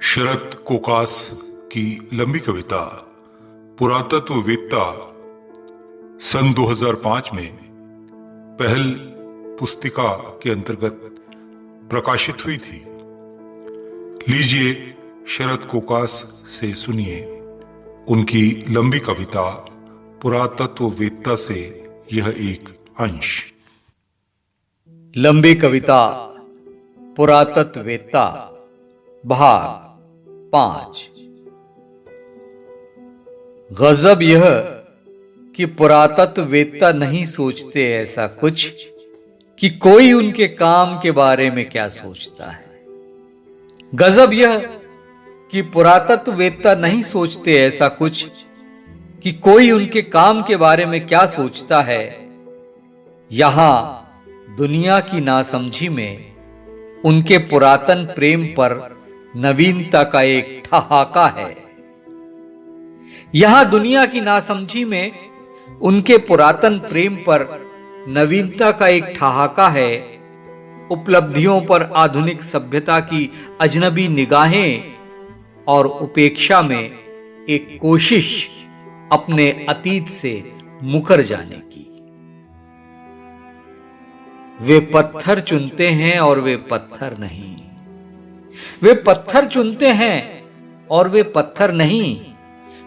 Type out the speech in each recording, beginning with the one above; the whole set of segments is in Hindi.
शरद कोकास की लंबी कविता पुरातत्ववेत्ता सन 2005 में पहल पुस्तिका के अंतर्गत प्रकाशित हुई थी। लीजिए शरद कोकास से सुनिए उनकी लंबी कविता पुरातत्ववेत्ता से यह एक अंश। लंबी कविता पुरातत्ववेत्ता भाग 5। गजब यह कि पुरातत्ववेत्ता नहीं सोचते ऐसा कुछ कि कोई उनके काम के बारे में क्या सोचता है। गजब यह कि पुरातत्ववेत्ता नहीं सोचते ऐसा कुछ कि कोई उनके काम के बारे में क्या सोचता है। यहां दुनिया की नासमझी में उनके पुरातन प्रेम पर नवीनता का एक ठहाका है। यहां दुनिया की नासमझी में उनके पुरातन प्रेम पर नवीनता का एक ठहाका है। उपलब्धियों पर आधुनिक सभ्यता की अजनबी निगाहें और उपेक्षा में एक कोशिश अपने अतीत से मुकर जाने की। वे पत्थर चुनते हैं और वे पत्थर नहीं। वे पत्थर चुनते हैं और वे पत्थर नहीं।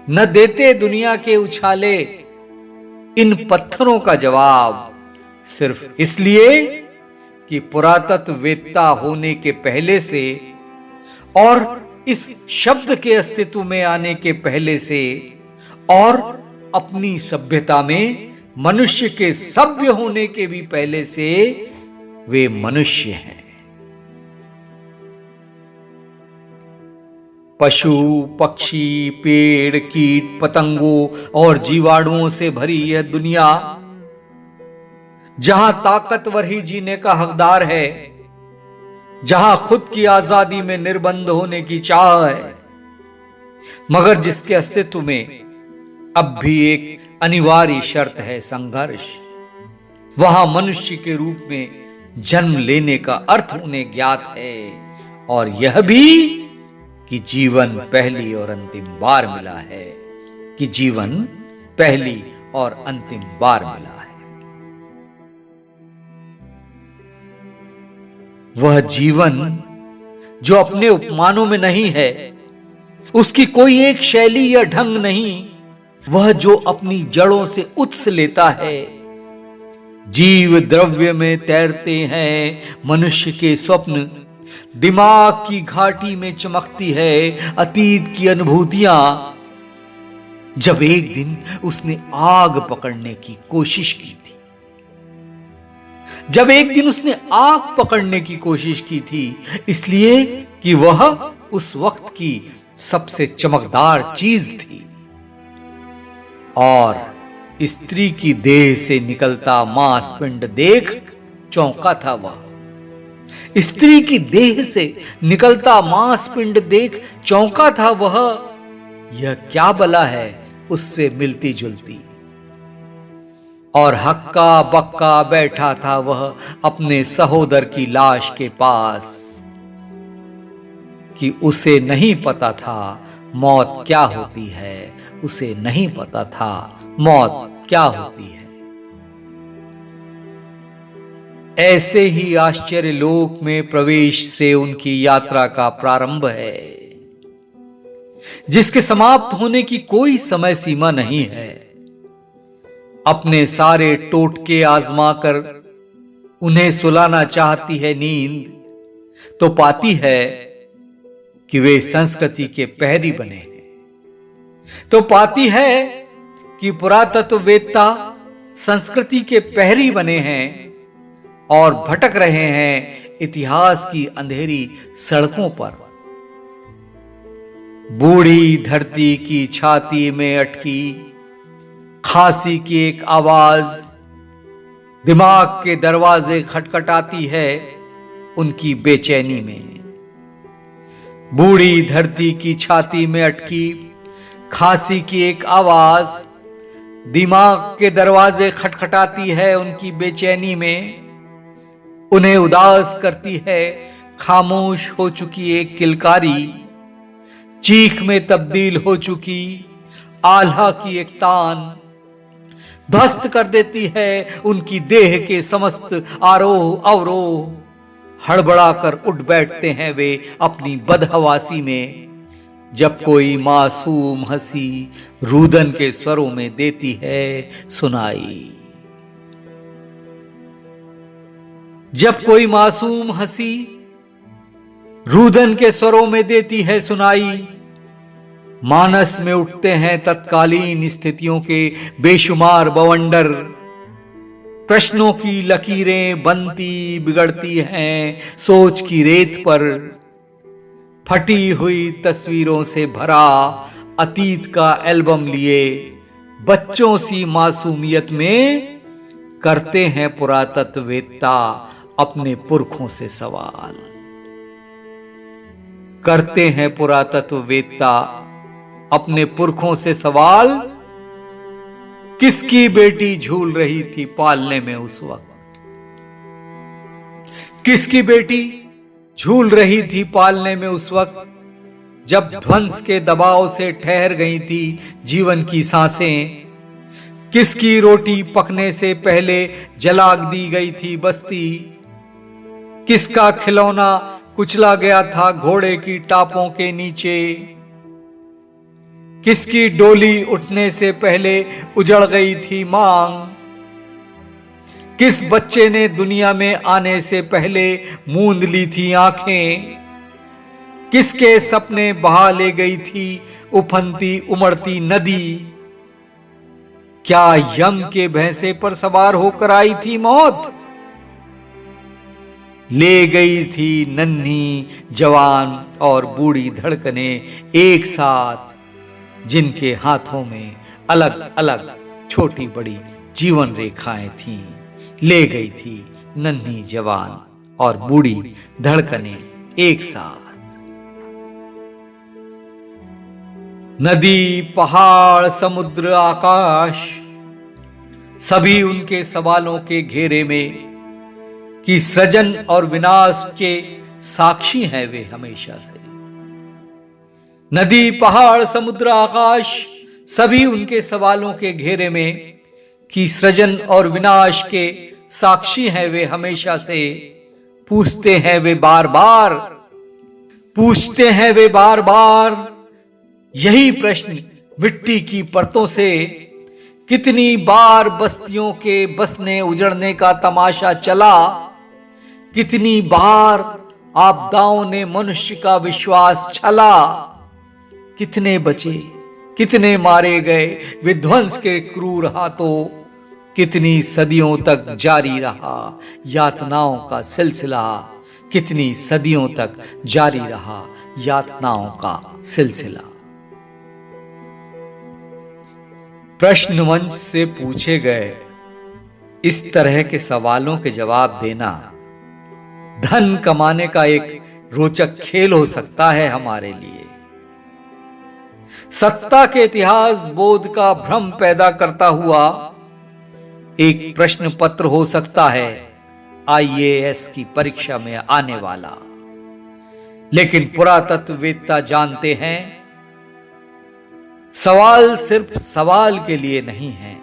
न देते दुनिया के उछाले इन पत्थरों का जवाब, सिर्फ इसलिए कि पुरातत्ववेत्ता होने के पहले से और इस शब्द के अस्तित्व में आने के पहले से और अपनी सभ्यता में मनुष्य के सभ्य होने के भी पहले से वे मनुष्य हैं। पशु पक्षी पेड़ कीट पतंगों और जीवाणुओं से भरी यह दुनिया, जहां ताकतवर ही जीने का हकदार है, जहां खुद की आजादी में निर्बंध होने की चाह है, मगर जिसके अस्तित्व में अब भी एक अनिवार्य शर्त है संघर्ष। वहां मनुष्य के रूप में जन्म लेने का अर्थ उन्हें ज्ञात है, और यह भी कि जीवन पहली और अंतिम बार मिला है, कि जीवन पहली और अंतिम बार मिला है। वह जीवन जो अपने उपमानों में नहीं है, उसकी कोई एक शैली या ढंग नहीं, वह जो अपनी जड़ों से उत्स लेता है। जीव द्रव्य में तैरते हैं मनुष्य के स्वप्न, दिमाग की घाटी में चमकती है अतीत की अनुभूतियां। जब एक दिन उसने आग पकड़ने की कोशिश की थी, जब एक दिन उसने आग पकड़ने की कोशिश की थी, इसलिए कि वह उस वक्त की सबसे चमकदार चीज थी। और स्त्री की देह से निकलता मांसपिंड देख चौंका था वह। स्त्री की देह से निकलता मांसपिंड देख चौंका था वह। यह क्या बला है उससे मिलती जुलती। और हक्का बक्का बैठा था वह अपने सहोदर की लाश के पास, कि उसे नहीं पता था मौत क्या होती है। उसे नहीं पता था मौत क्या होती है। ऐसे ही आश्चर्य लोक में प्रवेश से उनकी यात्रा का प्रारंभ है, जिसके समाप्त होने की कोई समय सीमा नहीं है। अपने सारे टोटके आजमा कर उन्हें सुलाना चाहती है नींद, तो पाती है कि वे संस्कृति के पहरी बने हैं। तो पाती है कि पुरातत्ववेत्ता संस्कृति के पहरी बने हैं और भटक रहे हैं इतिहास की अंधेरी सड़कों पर। बूढ़ी धरती की छाती में अटकी खांसी की एक आवाज दिमाग के दरवाजे खटखटाती है उनकी बेचैनी में। बूढ़ी धरती की छाती में अटकी खांसी की एक आवाज दिमाग के दरवाजे खटखटाती है उनकी बेचैनी में। उन्हें उदास करती है खामोश हो चुकी एक किलकारी, चीख में तब्दील हो चुकी आल्हा की एक तान ध्वस्त कर देती है उनकी देह के समस्त आरोह अवरोह। हड़बड़ाकर उठ बैठते हैं वे अपनी बदहवासी में, जब कोई मासूम हंसी रुदन के स्वरों में देती है सुनाई। जब कोई मासूम हंसी रुदन के स्वरों में देती है सुनाई, मानस में उठते हैं तत्कालीन स्थितियों के बेशुमार बवंडर। प्रश्नों की लकीरें बनती बिगड़ती हैं सोच की रेत पर। फटी हुई तस्वीरों से भरा अतीत का एल्बम लिए बच्चों सी मासूमियत में करते हैं पुरातत्ववेत्ता अपने पुरखों से सवाल। करते हैं पुरातत्ववेत्ता अपने पुरखों से सवाल, किसकी बेटी झूल रही थी पालने में उस वक्त? किसकी बेटी झूल रही थी पालने में उस वक्त, जब ध्वंस के दबाव से ठहर गई थी जीवन की सांसें? किसकी रोटी पकने से पहले जला दी गई थी बस्ती? किसका खिलौना कुचला गया था घोड़े की टापों के नीचे? किसकी डोली उठने से पहले उजड़ गई थी मांग? किस बच्चे ने दुनिया में आने से पहले मूंद ली थी आंखें? किसके सपने बहा ले गई थी उफनती उमड़ती नदी? क्या यम के भैंसे पर सवार होकर आई थी मौत? ले गई थी नन्ही जवान और बूढ़ी धड़कनें एक साथ, जिनके हाथों में अलग अलग छोटी बड़ी जीवन रेखाएं थीं। ले गई थी नन्ही जवान और बूढ़ी धड़कनें एक साथ। नदी, पहाड़, समुद्र, आकाश, सभी उनके सवालों के घेरे में कि सृजन और विनाश के साक्षी हैं वे हमेशा से। नदी, पहाड़, समुद्र, आकाश, सभी उनके सवालों के घेरे में कि सृजन और विनाश के साक्षी हैं वे हमेशा से। पूछते हैं वे बार बार, पूछते हैं वे बार बार यही प्रश्न मिट्टी की परतों से। कितनी बार बस्तियों के बसने उजड़ने का तमाशा चला, कितनी बार आपदाओं ने मनुष्य का विश्वास छला। कितने बचे, कितने मारे गए विध्वंस के क्रूर हाथों, कितनी सदियों तक जारी रहा यातनाओं का सिलसिला, कितनी सदियों तक जारी रहा यातनाओं का सिलसिला। प्रश्न मंच से पूछे गए इस तरह के सवालों के जवाब देना धन कमाने का एक रोचक खेल हो सकता है हमारे लिए। सत्ता के इतिहास बोध का भ्रम पैदा करता हुआ एक प्रश्न पत्र हो सकता है आईएएस की परीक्षा में आने वाला। लेकिन पुरातत्ववेत्ता जानते हैं सवाल सिर्फ सवाल के लिए नहीं है।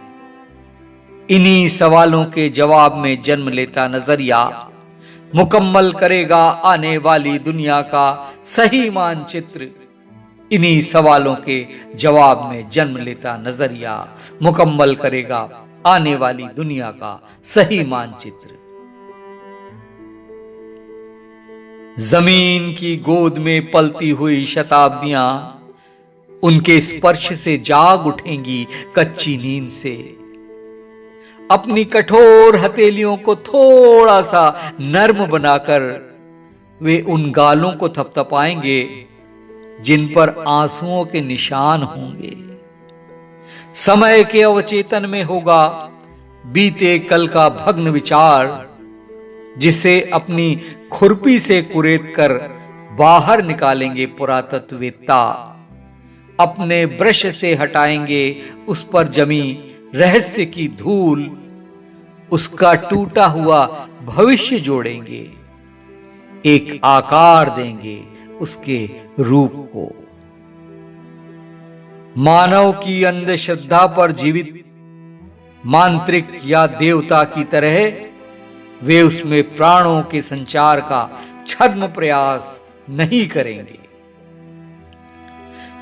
इन्हीं सवालों के जवाब में जन्म लेता नजरिया मुकम्मल करेगा आने वाली दुनिया का सही मानचित्र। इन्हीं सवालों के जवाब में जन्म लेता नजरिया मुकम्मल करेगा आने वाली दुनिया का सही मानचित्र। जमीन की गोद में पलती हुई शताब्दियां उनके स्पर्श से जाग उठेंगी कच्ची नींद से। अपनी कठोर हथेलियों को थोड़ा सा नर्म बनाकर वे उन गालों को थपथपाएंगे जिन पर आंसुओं के निशान होंगे। समय के अवचेतन में होगा बीते कल का भग्न विचार, जिसे अपनी खुरपी से कुरेद कर बाहर निकालेंगे पुरातत्ववेत्ता। अपने ब्रश से हटाएंगे उस पर जमी रहस्य की धूल, उसका टूटा हुआ भविष्य जोड़ेंगे, एक आकार देंगे उसके रूप को। मानव की अंधश्रद्धा पर जीवित मांत्रिक या देवता की तरह वे उसमें प्राणों के संचार का छद्म प्रयास नहीं करेंगे।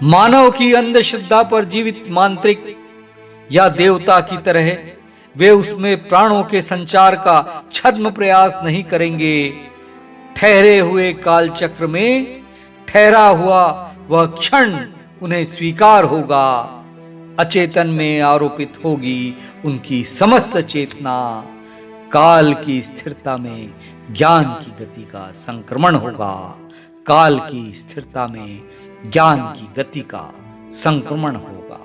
मानव की अंधश्रद्धा पर जीवित मांत्रिक या देवता की तरह वे उसमें प्राणों के संचार का छद्म प्रयास नहीं करेंगे। ठहरे हुए कालचक्र में ठहरा हुआ वह क्षण उन्हें स्वीकार होगा। अचेतन में आरोपित होगी उनकी समस्त चेतना। काल की स्थिरता में ज्ञान की गति का संक्रमण होगा। काल की स्थिरता में ज्ञान की गति का संक्रमण होगा।